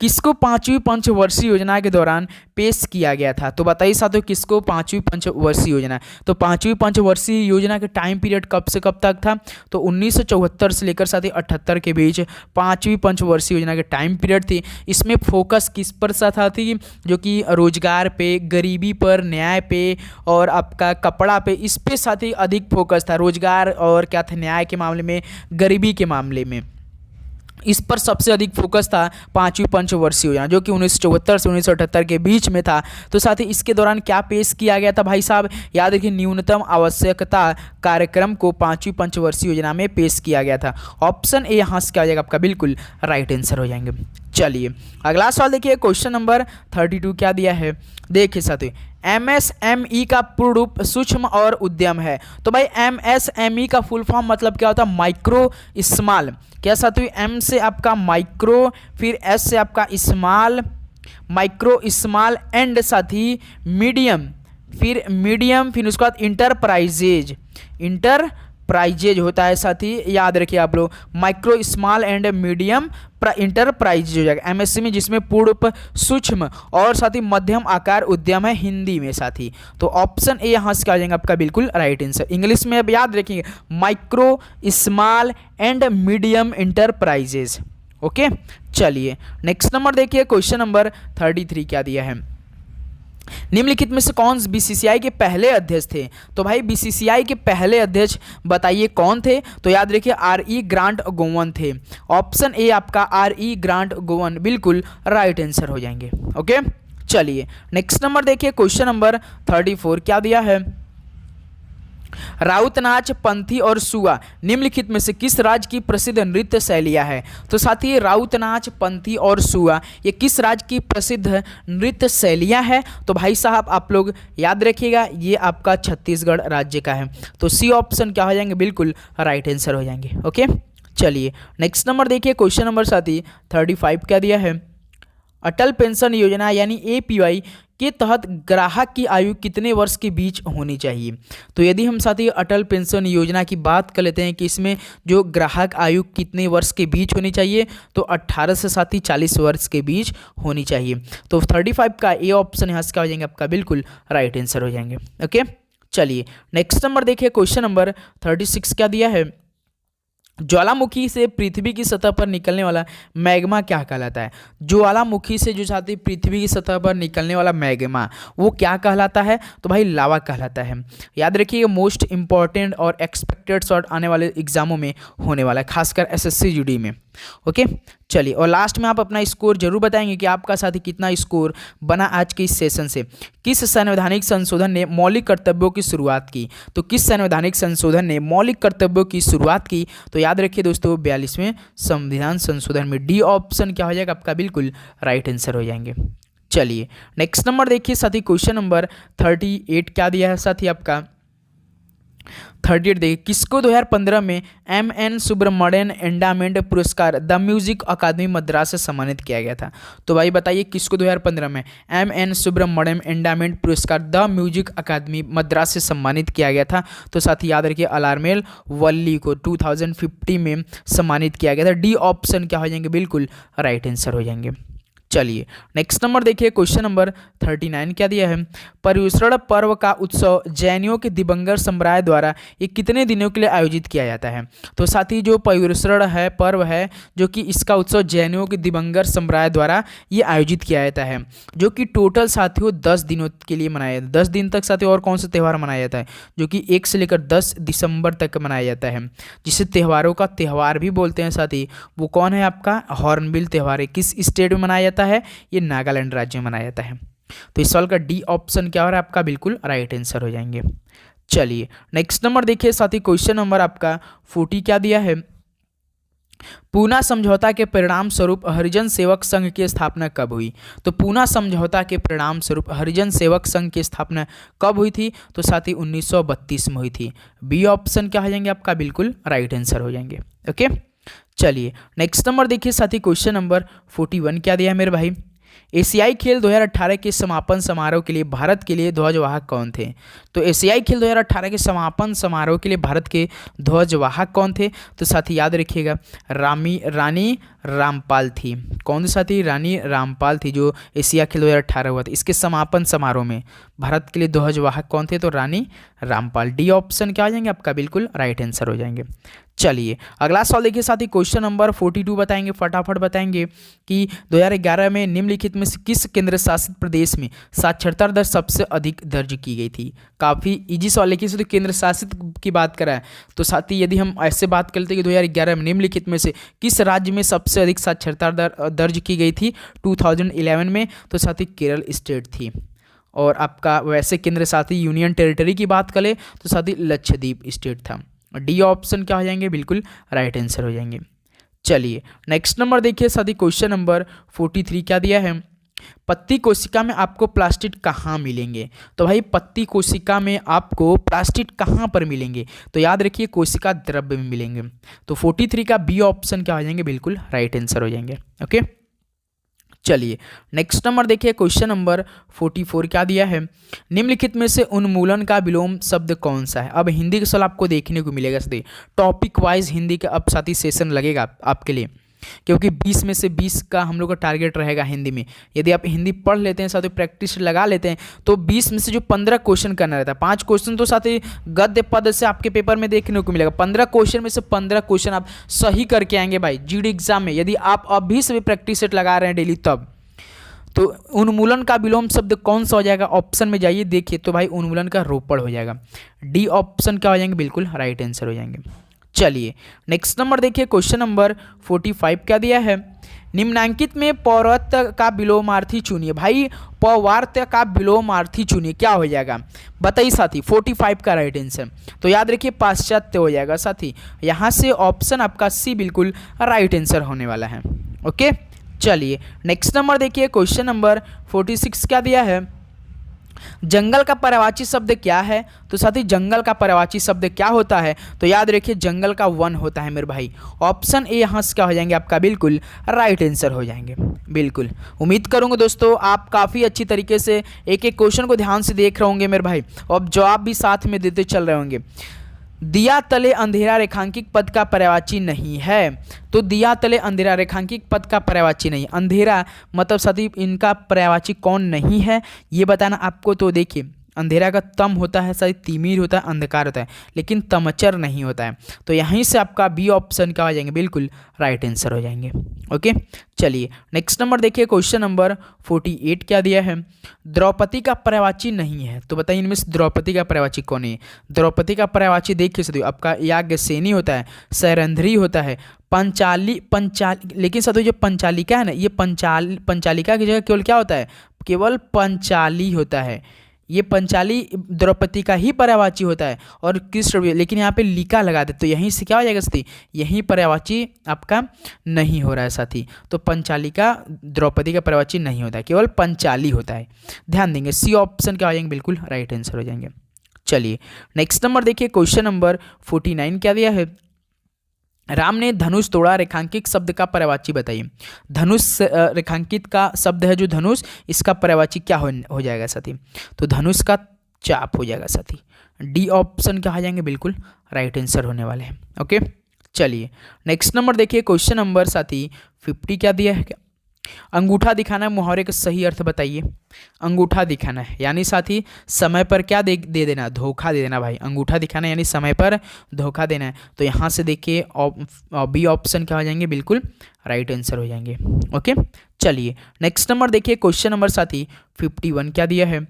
किसको 5वीं पंचवर्षीय योजना के दौरान पेश किया गया था। तो बताइए साथियों किसको 5वीं पंचवर्षीय योजना, तो 5वीं पंचवर्षीय योजना के टाइम पीरियड कब से कब तक था, तो 1974 से लेकर साथ ही 78 के बीच 5वीं पंचवर्षीय योजना के टाइम पीरियड थी। इसमें फोकस किस पर सा था थी, जो कि रोजगार पे, गरीबी पर, न्याय पे और आपका कपड़ा पे, इस पे साथ ही अधिक फोकस था। रोजगार और क्या था, न्याय के मामले में, गरीबी के मामले में, इस पर सबसे अधिक फोकस था 5वीं पंचवर्षीय योजना, जो कि 1974 से 1978 के बीच में था। तो साथ ही इसके दौरान क्या पेश किया गया था भाई साहब, याद रखिए न्यूनतम आवश्यकता कार्यक्रम को 5वीं पंचवर्षीय योजना में पेश किया गया था। ऑप्शन ए यहाँ से क्या हो जाएगा आपका बिल्कुल राइट आंसर हो जाएंगे। चलिए अगला सवाल देखिए, क्वेश्चन नंबर 32 क्या दिया है, देखिए साथियों MSME का पूर्ण रूप सूक्ष्म और उद्यम है। तो भाई MSME का फुल फॉर्म मतलब क्या होता है, माइक्रो स्मॉल। क्या साथियों, M से आपका माइक्रो, फिर S से आपका स्मॉल, माइक्रो स्मॉल एंड साथी मीडियम, फिर मीडियम, फिर उसके बाद इंटरप्राइजेज, इंटरप्राइजेज होता है साथी, याद रखिए आप लोग, micro small and medium enterprise हो जाएगा। MSME जिसमें पूर्ण सूक्ष्म और साथ ही मध्यम आकार उद्यम है हिंदी में साथी। तो ऑप्शन ए यहाँ से क्या आ जाएगा आपका बिल्कुल राइट आंसर। इंग्लिश में अब याद रखिए micro small and medium enterprises. Okay चलिए नेक्स्ट नंबर देखिए, क्वेश्चन नंबर 33 क्या दिया है, निम्नलिखित में से कौन BCCI के पहले अध्यक्ष थे। तो भाई BCCI के पहले अध्यक्ष बताइए कौन थे। तो याद रखिए RE ग्रांट गोवन थे। ऑप्शन ए आपका RE ग्रांट गोवन बिल्कुल राइट आंसर हो जाएंगे। ओके चलिए नेक्स्ट नंबर देखिए, क्वेश्चन नंबर 34 क्या दिया है, राउतनाच, पंथी और सुआ निम्नलिखित में से किस राज्य की प्रसिद्ध नृत्य शैलियाँ है। तो साथी राउतनाच, पंथी और सुआ ये किस राज्य की प्रसिद्ध नृत्य शैलियाँ है। तो भाई साहब आप लोग याद रखिएगा ये आपका छत्तीसगढ़ राज्य का है। तो सी ऑप्शन क्या हो जाएंगे बिल्कुल राइट आंसर हो जाएंगे। ओके चलिए नेक्स्ट नंबर देखिए, क्वेश्चन नंबर साथी 35 क्या दिया है, अटल पेंशन योजना यानी APY के तहत ग्राहक की आयु कितने वर्ष के बीच होनी चाहिए। तो यदि हम साथी अटल पेंशन योजना की बात कर लेते हैं कि इसमें जो ग्राहक आयु कितने वर्ष के बीच होनी चाहिए, तो 18 से साथी 40 वर्ष के बीच होनी चाहिए। तो 35 का ए ऑप्शन यहाँ से क्या हो जाएंगे आपका बिल्कुल राइट आंसर हो जाएंगे। ओके चलिए नेक्स्ट नंबर देखिए, क्वेश्चन नंबर 36 क्या दिया है, ज्वालामुखी से पृथ्वी की सतह पर निकलने वाला मैग्मा क्या कहलाता है। ज्वालामुखी से जो साथी पृथ्वी की सतह पर निकलने वाला मैग्मा वो क्या कहलाता है। तो भाई लावा कहलाता है। याद रखिए मोस्ट इंपॉर्टेंट और एक्सपेक्टेड शॉर्ट आने वाले एग्जामों में होने वाला है, खासकर SSC GD में। ओके चलिए और लास्ट में आप अपना स्कोर जरूर बताएंगे कि आपका साथी कितना स्कोर बना आज के इस सेशन से। किस संवैधानिक संशोधन ने मौलिक कर्तव्यों की शुरुआत की। तो किस संवैधानिक संशोधन ने मौलिक कर्तव्यों की शुरुआत की। तो याद रखिए दोस्तों 42वें संविधान संशोधन में डी ऑप्शन क्या हो जाएगा आपका बिल्कुल राइट आंसर हो जाएंगे। चलिए नेक्स्ट नंबर देखिए साथी, क्वेश्चन नंबर 38 क्या दिया है साथी आपका 38 देखिए, किसको 2015 में MN सुब्रमण्यन एंडामेंट पुरस्कार द म्यूजिक अकादमी मद्रास से सम्मानित किया गया था। तो भाई बताइए किसको 2015 में MN सुब्रमण्यम एंडामेंट पुरस्कार द म्यूजिक अकादमी मद्रास से सम्मानित किया गया था। तो साथ ही याद रखिए अलारमेल वल्ली को 2050 में सम्मानित किया गया था। डी ऑप्शन क्या हो जाएंगे बिल्कुल राइट आंसर हो जाएंगे। चलिए नेक्स्ट नंबर देखिए, क्वेश्चन नंबर 39 क्या दिया है। पर्युषण पर्व का उत्सव जैनियों के दिगंबर संप्रदाय द्वारा ये कितने दिनों के लिए आयोजित किया जाता है। तो साथ ही जो पर्युषण है पर्व है, जो कि इसका उत्सव जैनियों के दिगंबर संप्रदाय द्वारा ये आयोजित किया जाता है, जो कि टोटल साथियों 10 दिनों के लिए मनाया जाता है। 10 दिन तक साथियों और कौन सा त्यौहार मनाया जाता है, जो कि 1 से लेकर 10 दिसंबर तक मनाया जाता है, जिसे त्योहारों का त्यौहार भी बोलते हैं साथी। वो कौन है आपका हॉर्नबिल त्यौहार है। किस स्टेट में मनाया जाता है, ये नागालैंड राज्य में मनाया जाता है। तो इस सवाल का डी ऑप्शन क्या हो रहा है आपका, बिल्कुल राइट आंसर हो जाएंगे। चलिए नेक्स्ट नंबर देखिए साथी, क्वेश्चन नंबर आपका 40 क्या दिया है। पूना समझौता के परिणाम स्वरूप हरिजन सेवक संघ की स्थापना कब हुई। तो पूना समझौता के परिणाम स्वरूप हरिजन सेवक संघ की स्थापना कब हुई थी, तो साथी 1932 में हुई थी। बी ऑप्शन क्या हो जाएंगे आपका, बिल्कुल राइट आंसर हो जाएंगे। ओके चलिए नेक्स्ट नंबर देखिए साथी, क्वेश्चन नंबर 41 क्या दिया है मेरे भाई। एशियाई खेल 2018 के समापन समारोह के लिए भारत के लिए ध्वजवाहक कौन थे। तो एशियाई खेल 2018 के समापन समारोह के लिए भारत के ध्वजवाहक कौन थे। तो साथी याद रखिएगा रानी रामपाल थी। कौन सी साथी, रानी रामपाल थी, जो एशिया खेल 2018 हुआ था। इसके समापन समारोह में भारत के लिए ध्वजवाहक कौन थे, तो रानी रामपाल। डी ऑप्शन क्या हो जाएंगे आपका, बिल्कुल राइट आंसर हो जाएंगे। चलिए अगला सवाल देखिए साथी, क्वेश्चन नंबर 42 बताएंगे, फटाफट बताएंगे कि 2011 में निम्नलिखित में से किस केंद्र शासित प्रदेश में साक्षरता दर सबसे अधिक दर्ज की गई थी। काफ़ी इजी सवाल, लेकिन तो केंद्र शासित की बात करा है। तो साथी यदि हम ऐसे बात करते हैं कि 2011 में निम्नलिखित में से किस राज्य में सबसे अधिक साक्षरता दर दर्ज की गई थी 2011 में, तो साथी केरल स्टेट थी। और आपका वैसे केंद्र शासित यूनियन टेरिटरी की बात करें तो साथी लक्षद्वीप स्टेट था। डी ऑप्शन क्या हो जाएंगे, बिल्कुल राइट आंसर हो जाएंगे। चलिए नेक्स्ट नंबर देखिए साथी, क्वेश्चन नंबर 43 क्या दिया है। पत्ती कोशिका में आपको प्लास्टिड कहाँ मिलेंगे। तो भाई पत्ती कोशिका में आपको प्लास्टिड कहाँ पर मिलेंगे, तो याद रखिए कोशिका द्रव्य में मिलेंगे। तो 43 का बी ऑप्शन क्या हो जाएंगे, बिल्कुल राइट आंसर हो जाएंगे। ओके चलिए नेक्स्ट नंबर देखिए, क्वेश्चन नंबर 44 क्या दिया है। निम्नलिखित में से उन्मूलन का विलोम शब्द कौन सा है। अब हिंदी का सवाल आपको देखने को मिलेगा साथी, टॉपिक वाइज हिंदी का अब साथी सेशन लगेगा आपके लिए, क्योंकि 20 में से 20 का हम लोग का टारगेट रहेगा हिंदी में। यदि आप हिंदी पढ़ लेते हैं साथ ही प्रैक्टिस लगा लेते हैं तो 20 में से जो 15 क्वेश्चन करना रहता है, 5 क्वेश्चन तो साथ ही गद्य पद से आपके पेपर में देखने को मिलेगा। 15 क्वेश्चन में से 15 क्वेश्चन आप सही करके आएंगे भाई जीडी एग्जाम में। यदि आप अभी से भी प्रैक्टिस सेट लगा रहे हैं डेली, तब तो उन्मूलन का विलोम शब्द कौन सा हो जाएगा, ऑप्शन में जाइए देखिए। तो भाई उन्मूलन का रोपड़ हो जाएगा। डी ऑप्शन क्या हो जाएंगे, बिल्कुल राइट आंसर हो जाएंगे। चलिए नेक्स्ट नंबर देखिए, क्वेश्चन नंबर 45 क्या दिया है। निम्नांकित में पौवर्त्य का विलोमार्थी चुनिए। भाई पौवर्त्य का विलोमार्थी चुनिए, क्या हो जाएगा बताइए साथी। 45 का राइट आंसर तो याद रखिए पाश्चात्य हो जाएगा साथी। यहाँ से ऑप्शन आपका सी बिल्कुल राइट आंसर होने वाला है। ओके चलिए नेक्स्ट नंबर देखिए, क्वेश्चन नंबर 46 क्या दिया है। जंगल का पर्यायवाची शब्द क्या है। तो साथी जंगल का पर्यायवाची शब्द क्या होता है, तो याद रखिए जंगल का वन होता है मेरे भाई। ऑप्शन ए यहाँ से क्या हो जाएंगे आपका, बिल्कुल राइट आंसर हो जाएंगे। बिल्कुल उम्मीद करूंगा दोस्तों आप काफ़ी अच्छी तरीके से एक एक क्वेश्चन को ध्यान से देख रहे होंगे मेरे भाई, और जवाब भी साथ में देते चल रहे होंगे। दिया तले अंधेरा रेखांकित पद का पर्यायवाची नहीं है। तो दिया तले अंधेरा रेखांकित पद का पर्यायवाची नहीं, अंधेरा मतलब साथी इनका पर्यायवाची कौन नहीं है ये बताना आपको। तो देखिए अंधेरा का तम होता है साथी, तिमिर होता है, अंधकार होता है, लेकिन तमचर नहीं होता है। तो यहीं से आपका बी ऑप्शन क्या हो जाएंगे, बिल्कुल राइट आंसर हो जाएंगे। ओके चलिए नेक्स्ट नंबर देखिए, क्वेश्चन नंबर 48 क्या दिया है। द्रौपदी का पर्यायवाची नहीं है। तो बताइए इनमें से द्रौपदी का पर्यायवाची कौन है। द्रौपदी का पर्यायवाची देखिए साथियों आपका याज्ञसेनी होता है, सैरंध्री होता है, पंचाली लेकिन साथियों जो पंचालिका है ना, ये पंचालिका की जगह केवल क्या होता है, केवल पंचाली होता है। ये पंचाली द्रौपदी का ही पर्यायवाची होता है और कृष्ण, लेकिन यहाँ पे लिका लगा दे तो यहीं से क्या हो जाएगा साथी, यहीं पर्यायवाची आपका नहीं हो रहा है साथी। तो पंचालिका द्रौपदी का पर्यायवाची नहीं होता है, केवल पंचाली होता है। ध्यान देंगे सी ऑप्शन क्या हो जाएंगे, बिल्कुल राइट आंसर हो जाएंगे। चलिए नेक्स्ट नंबर देखिए, क्वेश्चन नंबर 49 क्या दिया है। राम ने धनुष तोड़ा, रेखांकित शब्द का पर्यायवाची बताइए। धनुष रेखांकित का शब्द है जो धनुष, इसका पर्यायवाची क्या हो जाएगा साथी, तो धनुष का चाप हो जाएगा साथी। डी ऑप्शन क्या हो जाएंगे, बिल्कुल राइट आंसर होने वाले हैं। ओके चलिए नेक्स्ट नंबर देखिए, क्वेश्चन नंबर साथी 50 क्या दिया है। अंगूठा दिखाना है, मुहावरे का सही अर्थ बताइए। अंगूठा दिखाना है यानी साथी समय पर क्या दे देना, धोखा दे देना भाई। अंगूठा दिखाना यानी समय पर धोखा देना है। तो यहाँ से देखिए बी ऑप्शन क्या हो जाएंगे, बिल्कुल राइट आंसर हो जाएंगे। ओके चलिए नेक्स्ट नंबर देखिए, क्वेश्चन नंबर साथी 51 क्या दिया है,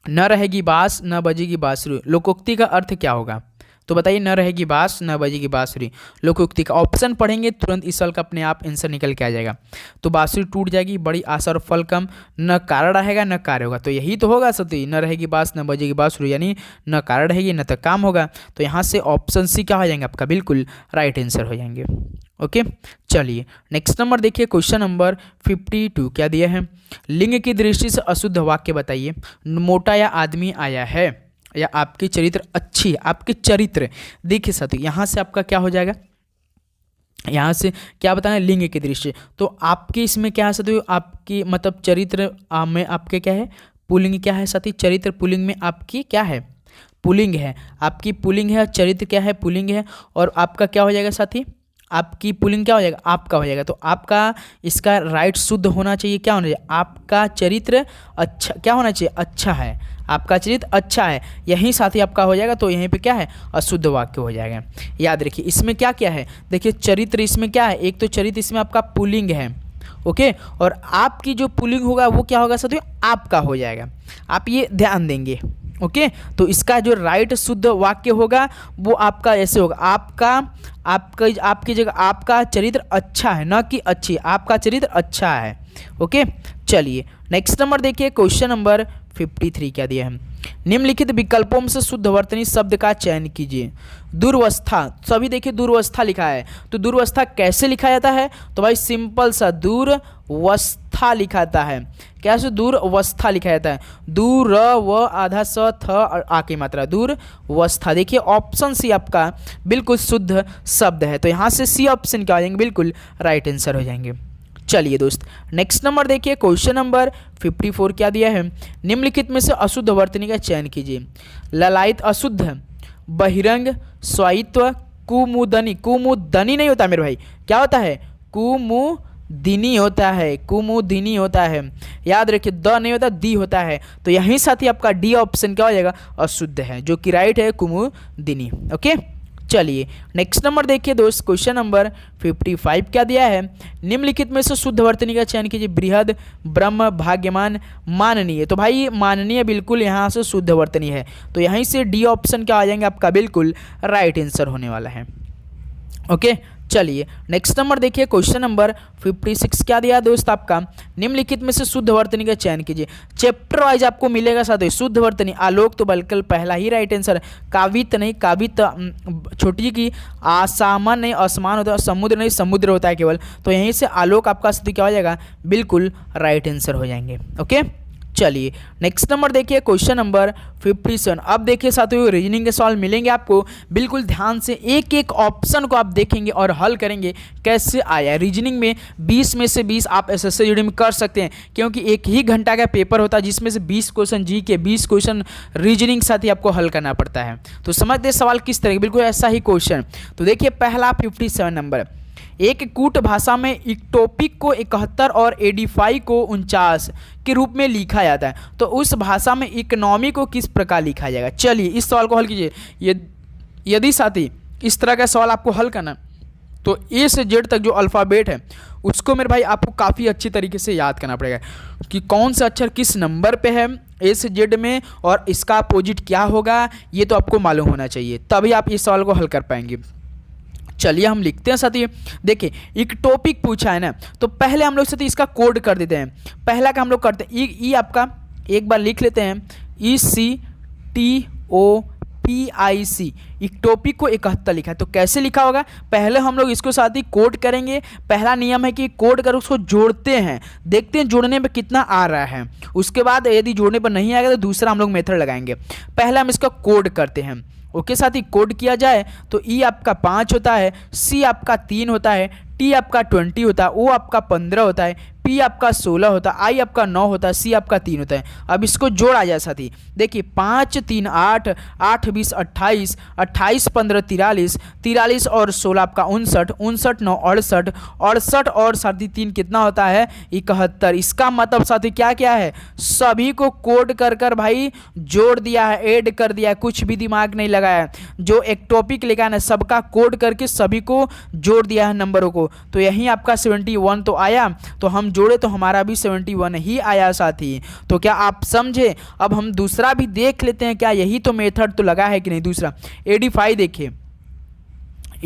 न रहेगी बांस न बजेगी बांसुरी, लोकोक्ति का अर्थ क्या होगा। तो बताइए, न रहेगी बांस न बजेगी बांसुरी, लोकोक्ति का ऑप्शन पढ़ेंगे तुरंत इस सवाल का अपने आप आंसर निकल के आ जाएगा। तो बांसुरी टूट जाएगी, बड़ी आशा और फल कम, न कारण रहेगा न कार्य होगा। तो यही तो होगा सती, न रहेगी बांस न बजेगी बांसुरी, यानी न कारण रहेगी न तो काम होगा। तो यहाँ से ऑप्शन सी क्या हो जाएंगे आपका, बिल्कुल राइट आंसर हो जाएंगे। ओके चलिए नेक्स्ट नंबर देखिए, क्वेश्चन नंबर 52 क्या दिया है, लिंग की दृष्टि से अशुद्ध वाक्य बताइए। मोटा या आदमी आया है, या आपकी चरित्र अच्छी, आपके चरित्र देखिए साथी, यहाँ से आपका क्या हो जाएगा, यहाँ से क्या बताना है, लिंग की दृष्टि। तो आपके इसमें क्या है साथी, आपकी मतलब चरित्र में आपके क्या है, पुल्लिंग क्या है साथी, चरित्र पुल्लिंग में आपकी क्या है, पुल्लिंग है, आपकी पुल्लिंग है, चरित्र क्या है, पुल्लिंग है। और आपका क्या हो जाएगा साथी, आपकी पुल्लिंग क्या हो जाएगा, आपका हो जाएगा। तो आपका इसका राइट शुद्ध होना चाहिए, क्या होना चाहिए, आपका चरित्र अच्छा, क्या होना चाहिए, अच्छा है, आपका चरित्र अच्छा है, यही साथ ही आपका हो जाएगा। तो यहीं पे क्या है, अशुद्ध वाक्य हो जाएगा। याद रखिए इसमें क्या क्या है, देखिए चरित्र इसमें क्या है, एक तो चरित्र इसमें आपका पुल्लिंग है, ओके, और आपकी जो पुल्लिंग होगा वो क्या होगा साथियों, आपका हो जाएगा। आप ये ध्यान देंगे, ओके। तो इसका जो राइट शुद्ध वाक्य होगा वो आपका ऐसे होगा, आपकी जगह आपका चरित्र अच्छा है, न कि अच्छी, आपका चरित्र अच्छा है। ओके चलिए नेक्स्ट नंबर देखिए, क्वेश्चन नंबर 53 क्या दिया है, निम्नलिखित विकल्पों में से शुद्ध वर्तनी शब्द का चयन कीजिए। दुर्वस्था, सभी देखिए दुर्वस्था लिखा है, तो दुर्वस्था कैसे लिखा जाता है, तो भाई सिंपल सा दुर्वस्था लिखा जाता है। कैसे दुर्वस्था लिखा जाता है, दूर व आधा स थ और आ की मात्रा, दुर्वस्था। देखिए ऑप्शन सी आपका बिल्कुल शुद्ध शब्द है, तो यहाँ से सी ऑप्शन क्या हो जाएंगे, बिल्कुल राइट आंसर हो जाएंगे। चलिए दोस्त नेक्स्ट नंबर देखिए, क्वेश्चन नंबर 54 क्या दिया है, निम्नलिखित में से अशुद्ध वर्तनी का चयन कीजिए। ललायत अशुद्ध, बहिरंग, स्वायत्व, कुमुदनी, कुमुदनी नहीं होता मेरे भाई, क्या होता है, कुमुदिनी होता है, कुमुदिनी होता है। याद रखिए द नहीं होता, दी होता है। तो यहीं साथ ही आपका डी ऑप्शन क्या हो जाएगा, अशुद्ध है, जो कि राइट है, कुमुदिनी। ओके चलिए नेक्स्ट नंबर देखिए दोस्त, क्वेश्चन नंबर 55 क्या दिया है, निम्नलिखित में से शुद्ध वर्तनी का चयन कीजिए। बृहद, ब्रह्म, भाग्यमान, माननीय। तो भाई माननीय बिल्कुल यहाँ से शुद्ध वर्तनी है, तो यहीं से डी ऑप्शन क्या आ जाएंगे आपका, बिल्कुल राइट आंसर होने वाला है। ओके चलिए नेक्स्ट नंबर देखिए, क्वेश्चन नंबर 56 क्या दिया दोस्त आपका, निम्नलिखित में से शुद्ध वर्तनी का चयन कीजिए। चैप्टर वाइज आपको मिलेगा साथ ही शुद्ध वर्तनी। आलोक तो बल्कि पहला ही राइट आंसर है। कावित नहीं, कावित छोटी की, आसामान नहीं, आसमान होता है, समुद्र नहीं, समुद्र होता है केवल। तो यहीं से आलोक आपका साथ क्या हो जाएगा, बिल्कुल राइट आंसर हो जाएंगे। ओके चलिए नेक्स्ट नंबर देखिए, क्वेश्चन नंबर 57। अब देखिए साथियों रीजनिंग के सवाल मिलेंगे आपको, बिल्कुल ध्यान से एक एक ऑप्शन को आप देखेंगे और हल करेंगे कैसे आया। रीजनिंग में 20 में से 20 आप एसएससी जीडी में कर सकते हैं, क्योंकि एक ही घंटा का पेपर होता है जिसमें से 20 क्वेश्चन जी के, 20 क्वेश्चन रीजनिंग साथ ही आपको हल करना पड़ता है। तो समझते सवाल किस तरह, बिल्कुल ऐसा ही क्वेश्चन। तो देखिए पहला 57 नंबर, एक कूट भाषा में इक्टोपिक को 71 और एडिफाई को 49 के रूप में लिखा जाता है, तो उस भाषा में इकोनॉमी को किस प्रकार लिखा जाएगा। चलिए इस सवाल को हल कीजिए। यदि साथी इस तरह का सवाल आपको हल करना, तो ए से जेड तक जो अल्फ़ाबेट है उसको मेरे भाई आपको काफ़ी अच्छी तरीके से याद करना पड़ेगा कि कौन सा अक्षर किस नंबर पे है ए से जेड में, और इसका अपोजिट क्या होगा, ये तो आपको मालूम होना चाहिए, तभी आप इस सवाल को हल कर पाएंगे। चलिए हम लिखते हैं साथी, देखिए एक टॉपिक पूछा है ना, तो पहले हम लोग साथी इसका कोड कर देते हैं। पहला का हम लोग करते हैं ई आपका एक बार लिख लेते हैं, ECTOPIC, एक टॉपिक को 71 लिखा है। तो कैसे लिखा होगा, पहले हम लोग इसको साथ ही कोड करेंगे। पहला नियम है कि कोड कर उसको जोड़ते हैं, देखते हैं जोड़ने पे कितना आ रहा है। उसके बाद यदि जोड़ने पर नहीं आएगा तो दूसरा हम लोग मेथड लगाएंगे। पहले हम इसका कोड करते हैं। ओके साथ ही कोड किया जाए तो ई आपका 5 होता है, सी आपका 3 होता है, टी आपका 20 होता है, ओ आपका 15 होता है, P आपका 16 होता है, I आपका 9 होता है, C आपका 3 होता है। अब इसको जोड़ा जाए साथी, देखिए 5 3 8, 8 20 28, 28 15 43, 43 और 16 आपका 59, 59 9 68, 68 और साथी 3 कितना होता है 71। इसका मतलब साथी क्या क्या है, सभी को कोड कर कर भाई जोड़ दिया है, ऐड कर दिया है, कुछ भी दिमाग नहीं लगाया है। जो एक टॉपिक लिखा है ना, सबका कोड करके सभी को जोड़ दिया है नंबरों को। तो यही आपका 71 तो आया, तो हम जोड़े तो हमारा भी 71 ही आया साथी। तो क्या आप समझे? अब हम दूसरा भी देख लेते हैं, क्या यही तो मेथड तो लगा है कि नहीं। दूसरा एडीफाई देखिए,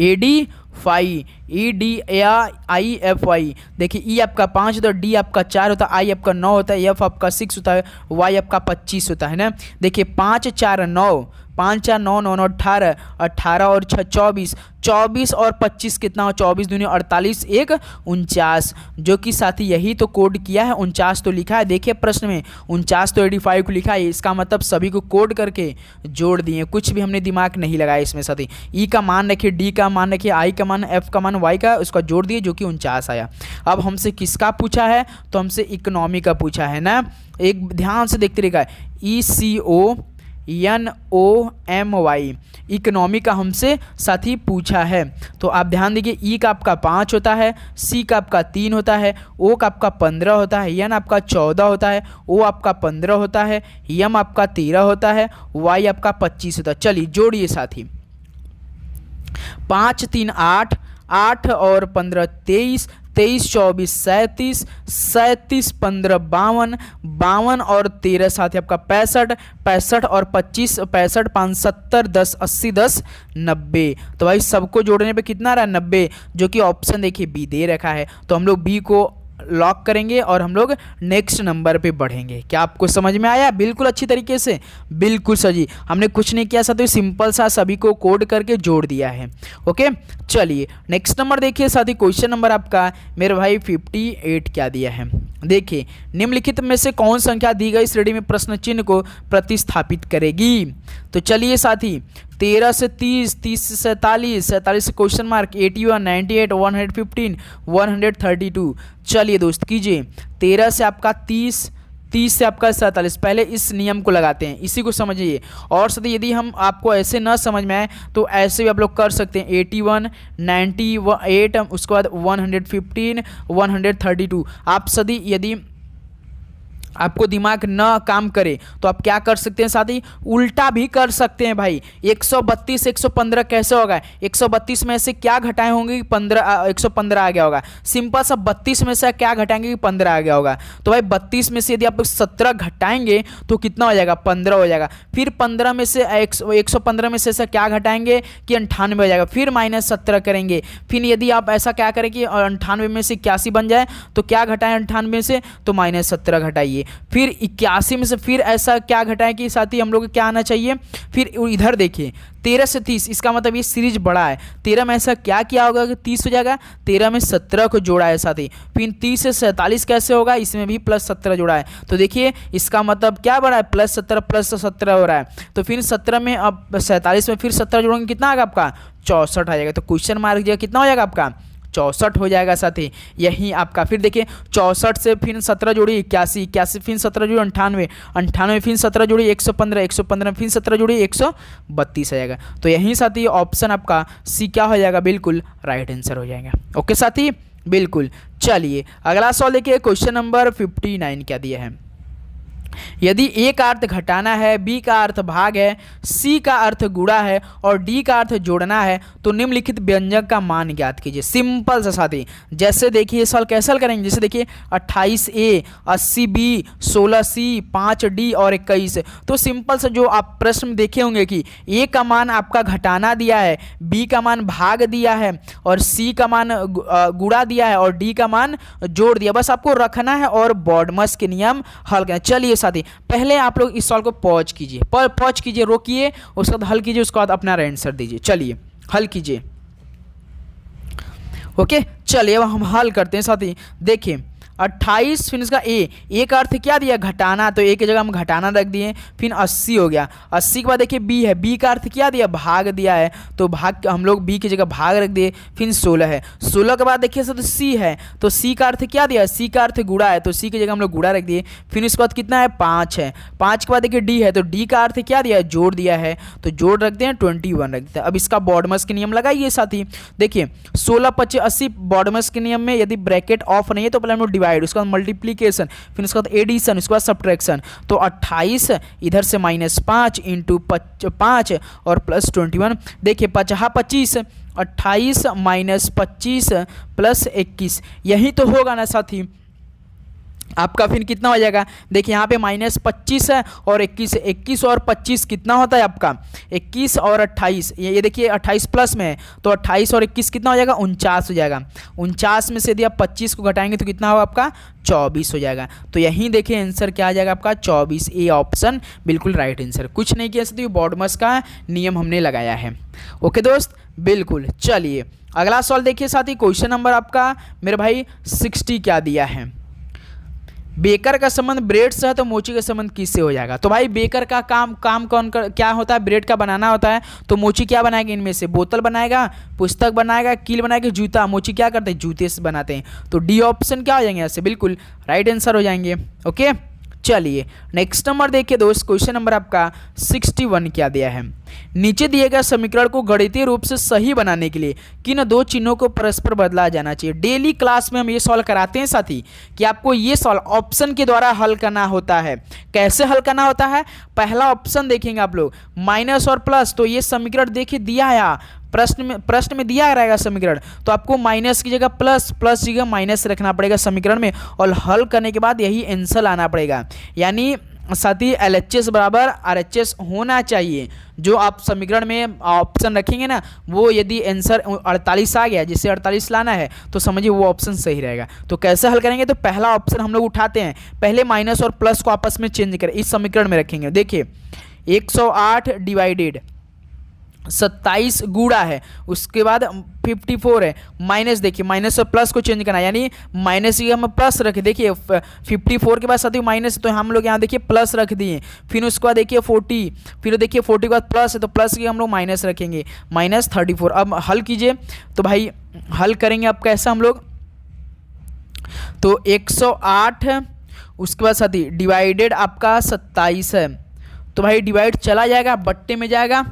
एडीफाई EDAIFI देखिए, ई आपका 5 होता है, डी आपका 4 होता है, आई आपका 9 होता है, एफ आपका 6 होता है, वाई आपका 25 होता है ना। देखिए 5 4 9, 5 4 9 9 9 18, 18 और 6 24, 24 और 25 कितना हो, 24 दूनी 48, 1 49, जो कि साथी यही तो कोड किया है, 49 तो लिखा है। देखिए प्रश्न में 49 तो 85 को लिखा है, इसका मतलब सभी को कोड करके जोड़ दिए, कुछ भी हमने दिमाग नहीं लगाया इसमें साथी। ई का मान रखिए, डी का मान रखिए, आई का मान, एफ का मान, वाई का, उसका जोड़ दिए जो कि 49 आया। अब हमसे किसका पूछा है, तो हमसे इकोनॉमी का पूछा है ना। एक ध्यान से देखते रहिएगा, ECONOMY इकोनॉमी का हमसे साथी पूछा है। तो आप ध्यान दीजिए, ई का आपका 5 होता है, सी का आपका 3 होता है, ओ का आपका 15 होता है, एन आपका 14 होता है, ओ आपका 15 होता है, एम आपका 13 होता है, वाई आपका 25 होता है। चलिए जोड़िए साथी, 5 3 8, 8 और 15 23, 23 24 37, 37 15 52, 52 और 13 साथी आपका 65, 65 और 25 65 5 70 10 80 10 90। तो भाई सबको जोड़ने पे कितना रहा 90, जो कि ऑप्शन देखिए बी दे रखा है। तो हम लोग बी को लॉक करेंगे और हम लोग नेक्स्ट नंबर पे बढ़ेंगे। क्या आपको समझ में आया? बिल्कुल अच्छी तरीके से, बिल्कुल सही। हमने कुछ नहीं किया साथी, सिंपल सा सभी को कोड करके जोड़ दिया है। ओके चलिए नेक्स्ट नंबर देखिए साथी, क्वेश्चन नंबर आपका मेरे भाई 58 क्या दिया है। देखिए निम्नलिखित में से कौन संख्या दी गई श्रेणी में प्रश्न चिन्ह को प्रतिस्थापित करेगी। तो चलिए साथी 13 से 30, 30 से 47, 47 से क्वेश्चन मार्क, 81 98 115 132। चलिए दोस्त कीजिए, 13 से आपका 30, 30 से आपका 47। पहले इस नियम को लगाते हैं, इसी को समझिए। और साथ यदि हम आपको ऐसे ना समझ में आए तो ऐसे भी आप लोग कर सकते हैं, 81 98 उसके बाद 115 132। आप सदी यदि आपको दिमाग न काम करे तो आप क्या कर सकते हैं साथी, उल्टा भी कर सकते हैं भाई। 132 115 कैसे होगा, 132 में से क्या घटाए होंगे कि 115 आ गया होगा। सिंपल सा 32 में से क्या घटाएंगे कि 15 आ गया होगा। तो भाई 32 में से यदि आप 17 घटाएंगे तो कितना हो जाएगा, 15 हो जाएगा। फिर 15 में से 115 में से ऐसा क्या घटाएंगे कि 98 हो जाएगा, फिर -17 करेंगे। फिर यदि आप ऐसा क्या करें कि 98 में से 81 बन जाए तो क्या घटाएं 98 में से, तो -17 घटाइए। फिर 81 में से फिर ऐसा क्या घटाएं कि साथी हम लोग को क्या आना चाहिए। फिर इधर देखिए 13 से 30, इसका मतलब ये सीरीज बड़ा है। 13 में ऐसा क्या किया होगा कि 30 हो जाएगा, 13 में 17 को जोड़ा है साथी। फिर 30 से 47 कैसे होगा, इसमें भी +17 जोड़ा है। तो देखिए इसका मतलब क्या बड़ा है, +17 + 17 हो रहा है। तो फिर 17 में अब 47 में फिर 17 जोड़ेंगे, कितना आएगा आपका 64 आ जाएगा। तो क्वेश्चन मार्क जगह कितना हो जाएगा आपका 64 हो जाएगा साथी, यही आपका। फिर देखिए 64 से फिर 17 जोड़ी 81, 81 फिर 17 जोड़ी 98, 98 फिर 17 जोड़ी 115, 115 फिर 17 जोड़ी 132 आ जाएगा। तो यही साथी ऑप्शन आपका सी क्या हो जाएगा, बिल्कुल राइट आंसर हो जाएगा। ओके साथी बिल्कुल। चलिए अगला सवाल देखिए, क्वेश्चन नंबर 59 क्या दिया है। यदि ए का अर्थ घटाना है, बी का अर्थ भाग है, सी का अर्थ गुणा है और डी का अर्थ जोड़ना है तो निम्नलिखित व्यंजक का मान ज्ञात कीजिए। सिंपल सा साथी, जैसे देखिए सवाल कैसे हल करेंगे, जैसे देखिए 28A 80B 16C 5D और 21। तो सिंपल सा जो आप प्रश्न में देखे होंगे कि ए का मान आपका घटाना दिया है, बी का मान भाग दिया है और सी का मान गुणा दिया है और डी का मान जोड़ दिया। बस आपको रखना है और बॉडमस के नियम हल करना। चलिए साथी पहले आप लोग इस सवाल को पॉज कीजिए, पॉज कीजिए, रोकिए, उसके बाद हल कीजिए, उसके बाद अपना आंसर दीजिए। चलिए हल कीजिए। ओके चलिए अब हम हल करते हैं साथी। देखिए 28 फिर इसका ए का अर्थ क्या दिया, घटाना, तो ए की जगह हम घटाना रख दिए। फिर 80 हो गया। 80 के बाद देखिए बी है, बी का अर्थ क्या दिया, भाग दिया है, तो भाग हम लोग बी की जगह भाग रख दिए। फिर 16 है। 16 के बाद देखिए सर सी है, तो सी का अर्थ क्या दिया, सी का अर्थ गुड़ा है, तो सी की जगह हम लोग गुड़ा रख दिए। फिर इसके बाद कितना है, 5 है। 5 के बाद देखिए डी है, तो डी का अर्थ क्या दिया है, जोड़ दिया है, तो जोड़ रखते हैं, 21 रखते हैं। अब इसका बॉडमस के नियम लगाइए साथी। देखिए 16 25 80 बॉडमस के नियम में यदि ब्रैकेट ऑफ नहीं है तो पहले हम लोग डिवाइड, उसके बाद मल्टीप्लीकेशन, फिर उसके बाद एडिशन, उसके बाद सब्ट्रैक्शन। तो 28 इधर से -5 इंटू 5 और प्लस 21। देखिए 25 28 -25 प्लस 21, यही तो होगा ना साथी आपका। फिर कितना हो जाएगा, देखिए यहाँ पे -25 है और 21 है, 21 और 25 कितना होता है आपका, 21 और 28, ये देखिए 28 प्लस में है, तो 28 और 21 कितना हो जाएगा, 49 हो जाएगा। 49 में से यदि आप 25 को घटाएंगे तो कितना होगा आपका, 24 हो जाएगा। तो यहीं देखिए आंसर क्या आ जाएगा आपका, 24। ए ऑप्शन बिल्कुल राइट आंसर। कुछ नहीं किया सकते, बॉडमस का नियम हमने लगाया है। ओके दोस्त, बिल्कुल। चलिए अगला सवाल देखिए साथी, क्वेश्चन नंबर आपका मेरे भाई 60 क्या दिया है। बेकर का संबंध ब्रेड से है तो मोची का संबंध किससे हो जाएगा। तो भाई बेकर का काम क्या होता है, ब्रेड का बनाना होता है, तो मोची क्या बनाएगा, इनमें से बोतल बनाएगा, पुस्तक बनाएगा, कील बनाएगा, जूता। मोची क्या करते हैं, जूते से बनाते हैं। तो डी ऑप्शन क्या हो जाएंगे ऐसे, बिल्कुल राइट आंसर हो जाएंगे। ओके चलिए नेक्स्ट नंबर देखिए दोस्त, क्वेश्चन नंबर आपका 61 क्या दिया है। नीचे दिए गए समीकरण को गणितीय रूप से सही बनाने के लिए किन दो चिन्हों को परस्पर बदला जाना चाहिए। डेली क्लास में हम ये सॉल्व कराते हैं साथी कि आपको ये सॉल्व ऑप्शन के द्वारा हल करना होता है। कैसे हल करना होता है, पहला ऑप्शन देखेंगे आप लोग, माइनस और प्लस, तो ये समीकरण देखिए दिया है प्रश्न में दिया रहेगा समीकरण, तो आपको माइनस की जगह प्लस, प्लस की जगह माइनस रखना पड़ेगा समीकरण में, और हल करने के बाद यही आंसर लाना पड़ेगा। यानी साथी LHS बराबर RHS होना चाहिए। जो आप समीकरण में ऑप्शन रखेंगे ना, वो यदि आंसर 48 आ गया, जिससे 48 लाना है, तो समझिए वो ऑप्शन सही रहेगा। तो कैसे हल करेंगे, तो पहला ऑप्शन हम लोग उठाते हैं, पहले माइनस और प्लस को आपस में चेंज करें, इस समीकरण में रखेंगे। देखिए 108 डिवाइडेड 27 गुड़ा है, उसके बाद 54 है, माइनस, देखिए माइनस और प्लस को चेंज करना, यानी माइनस की हम प्लस रखे। देखिए 54 के बाद साथ ही माइनस, तो हम लोग यहाँ देखिए प्लस रख दिए। फिर उसके बाद देखिए 40, फिर देखिए 40 के बाद प्लस है, तो प्लस की हम लोग माइनस रखेंगे, -34। अब हल कीजिए, तो भाई हल करेंगे अब कैसा हम लोग, तो 108 उसके बाद साथ ही डिवाइडेड आपका 27 है, तो भाई डिवाइड चला जाएगा, बट्टे में जाएगा,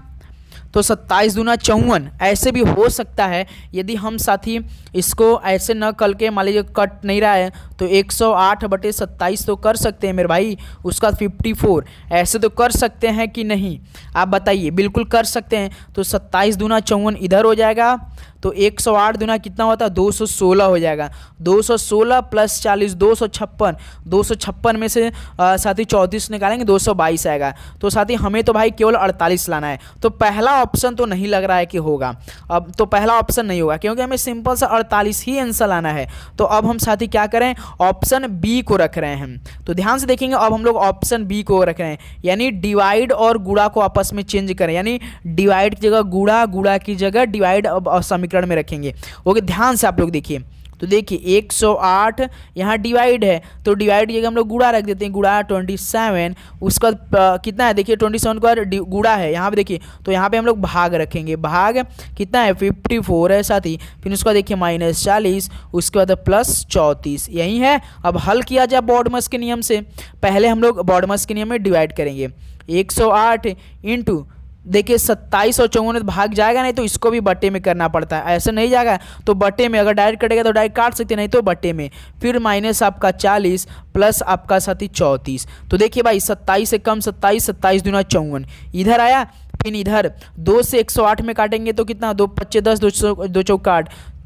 तो 27 दूना 54। ऐसे भी हो सकता है यदि हम साथी इसको ऐसे न कल के मान लीजिए कट नहीं रहा है, तो 108/27 तो कर सकते हैं मेरे भाई, उसका 54 ऐसे तो कर सकते हैं कि नहीं, आप बताइए। बिल्कुल कर सकते हैं। तो 27 दूना 54 इधर हो जाएगा, तो 108 दूना कितना होता है, 216 हो जाएगा। 216 प्लस 40 256, 256 में से साथी 34 निकालेंगे, 222 आएगा। तो साथी हमें तो भाई केवल 48 लाना है, तो पहला ऑप्शन तो नहीं लग रहा है कि होगा। अब तो पहला ऑप्शन नहीं होगा, क्योंकि हमें सिंपल सा 48 ही आंसर लाना है। तो अब हम साथी क्या करें, ऑप्शन बी को रख रहे हैं। तो ध्यान से देखेंगे, अब हम लोग ऑप्शन बी को रख रहे हैं, यानी डिवाइड और गुणा को आपस में चेंज करें, यानी डिवाइड की जगह गुणा, गुणा की जगह डिवाइड समीकरण में रखेंगे। ओके ध्यान से आप लोग देखिए, तो देखिए 108 यहाँ डिवाइड है, तो डिवाइड की जगह हम लोग गुणा रख देते हैं, गुणा 27। उसका कितना है, देखिए 27 का गुणा है यहाँ पे, देखिए तो यहाँ पे हम लोग भाग रखेंगे, भाग कितना है 54 है साथी। फिर उसका देखिए -40, उसके बाद +34, यही है। अब हल किया जाए बॉडमस के नियम से, पहले हम लोग बॉडमस के नियम में डिवाइड करेंगे। 108 इंटू देखिए 27 और 54 भाग जाएगा, नहीं तो इसको भी बट्टे में करना पड़ता है, ऐसे नहीं जाएगा तो बट्टे में, अगर डायरेक्ट कटेगा तो डायरेक्ट काट सकते, नहीं तो बट्टे में। फिर माइनस आपका 40 प्लस आपका साथी 34। तो देखिए भाई 27 से कम 27, 27 दूना 54 इधर आया। फिर इधर 2 से 108 में काटेंगे तो कितना, 2 25 10, 2 चौक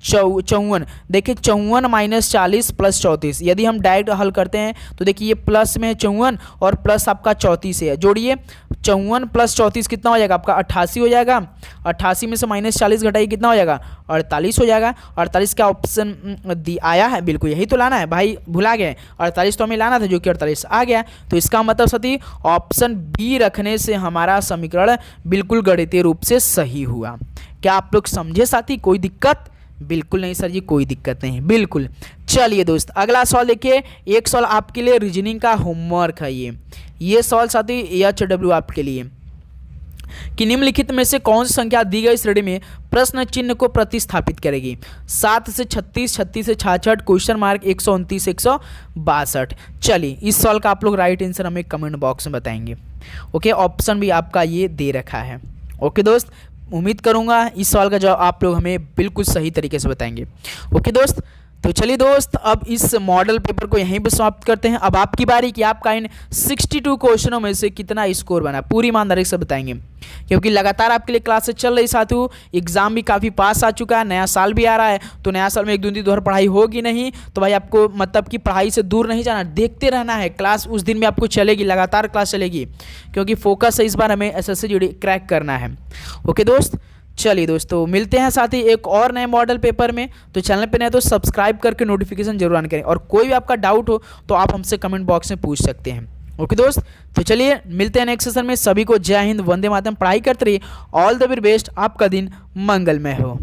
54। देखिए 54 - 40 + 34, यदि हम डायरेक्ट हल करते हैं तो देखिए ये प्लस में 54 और प्लस आपका 34 है, जोड़िए 54 + 34 कितना हो जाएगा आपका 88 हो जाएगा। 88 में से -40 घटाइए कितना हो जाएगा 48 हो जाएगा। 48 का ऑप्शन आया है, बिल्कुल यही तो लाना है भाई, भुला गए 48 तो हमें लाना था, जो कि 48 आ गया। तो इसका मतलब साथी ऑप्शन बी रखने से हमारा समीकरण बिल्कुल गणितीय रूप से सही हुआ। क्या आप लोग समझे साथी, कोई दिक्कत बिल्कुल नहीं सर जी, कोई दिक्कत नहीं, बिल्कुल। चलिए दोस्त, अगला सवाल देखिए। एक सवाल आपके लिए रीजनिंग का होमवर्क है। ये सवाल साथी HW आपके लिए कि निम्नलिखित में से कौन सी संख्या दी गई श्रेणी में प्रश्न चिन्ह को प्रतिस्थापित करेगी? 7 से 36, 36 से 66, क्वेश्चन मार्क 129 162। चलिए, इस सवाल का आप लोग राइट आंसर हमें कमेंट बॉक्स में बताएंगे। ओके, ऑप्शन भी आपका ये दे रखा है। ओके दोस्त, उम्मीद करूंगा इस सवाल का जवाब आप लोग हमें बिल्कुल सही तरीके से बताएंगे। ओके दोस्त, तो चलिए दोस्त, अब इस मॉडल पेपर को यहीं पे समाप्त करते हैं। अब आपकी बारी कि आपका इन 62 क्वेश्चनों में से कितना स्कोर बना, पूरी ईमानदारी से बताएंगे, क्योंकि लगातार आपके लिए क्लासेस चल रही साथियों। एग्जाम भी काफ़ी पास आ चुका है, नया साल भी आ रहा है, तो नया साल में एक दिन दोहर पढ़ाई होगी नहीं, तो भाई आपको मतलब कि पढ़ाई से दूर नहीं जाना, देखते रहना है। क्लास उस दिन में आपको चलेगी, लगातार क्लास चलेगी, क्योंकि फोकस है इस बार हमें SSC GD क्रैक करना है। ओके दोस्त, चलिए दोस्तों, मिलते हैं साथ ही एक और नए मॉडल पेपर में। तो चैनल पे नए तो सब्सक्राइब करके नोटिफिकेशन जरूर ऑन करें, और कोई भी आपका डाउट हो तो आप हमसे कमेंट बॉक्स में पूछ सकते हैं। ओके दोस्त, तो चलिए मिलते हैं नेक्स्ट सेशन में। सभी को जय हिंद, वंदे मातरम, पढ़ाई करते रहिए। ऑल द वेरी बेस्ट, आपका दिन मंगलमय हो।